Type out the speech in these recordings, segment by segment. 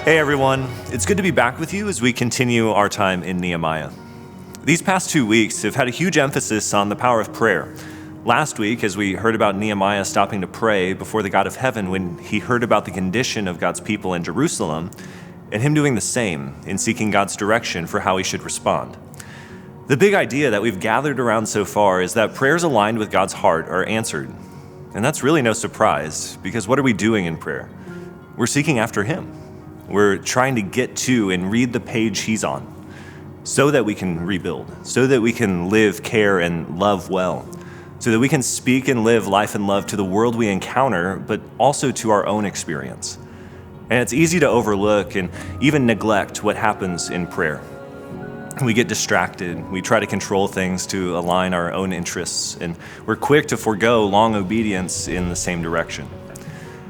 Hey everyone, it's good to be back with you as we continue our time in Nehemiah. These past 2 weeks have had a huge emphasis on the power of prayer. Last week, as we heard about Nehemiah stopping to pray before the God of heaven when he heard about the condition of God's people in Jerusalem, and him doing the same in seeking God's direction for how he should respond. The big idea that we've gathered around so far is that prayers aligned with God's heart are answered. And that's really no surprise, because what are we doing in prayer? We're seeking after him. We're trying to get to and read the page he's on so that we can rebuild, so that we can live, care, and love well, so that we can speak and live life and love to the world we encounter, but also to our own experience. And it's easy to overlook and even neglect what happens in prayer. We get distracted, we try to control things to align our own interests, and we're quick to forego long obedience in the same direction.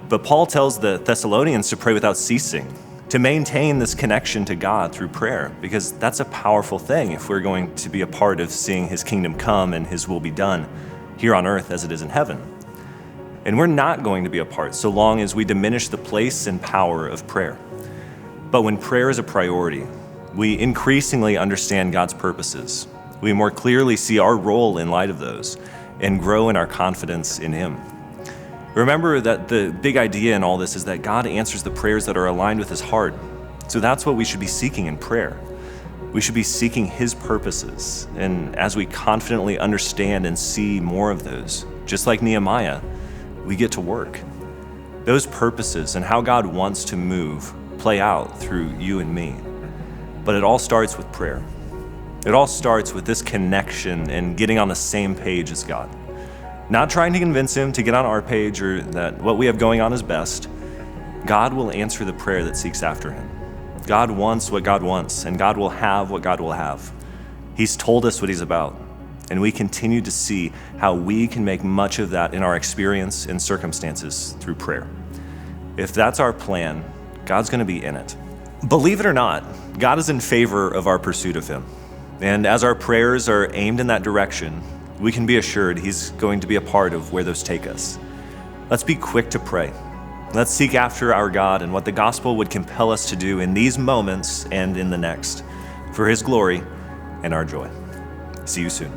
But Paul tells the Thessalonians to pray without ceasing, to maintain this connection to God through prayer, because that's a powerful thing if we're going to be a part of seeing his kingdom come and his will be done here on earth as it is in heaven. And we're not going to be a part so long as we diminish the place and power of prayer. But when prayer is a priority, we increasingly understand God's purposes. We more clearly see our role in light of those and grow in our confidence in him. Remember that the big idea in all this is that God answers the prayers that are aligned with his heart. So that's what we should be seeking in prayer. We should be seeking his purposes. And as we confidently understand and see more of those, just like Nehemiah, we get to work. Those purposes and how God wants to move play out through you and me. But it all starts with prayer. It all starts with this connection and getting on the same page as God. Not trying to convince him to get on our page or that what we have going on is best. God will answer the prayer that seeks after him. God wants what God wants, and God will have what God will have. He's told us what he's about, and we continue to see how we can make much of that in our experience and circumstances through prayer. If that's our plan, God's going to be in it. Believe it or not, God is in favor of our pursuit of him. And as our prayers are aimed in that direction, we can be assured he's going to be a part of where those take us. Let's be quick to pray. Let's seek after our God and what the gospel would compel us to do in these moments and in the next, for his glory and our joy. See you soon.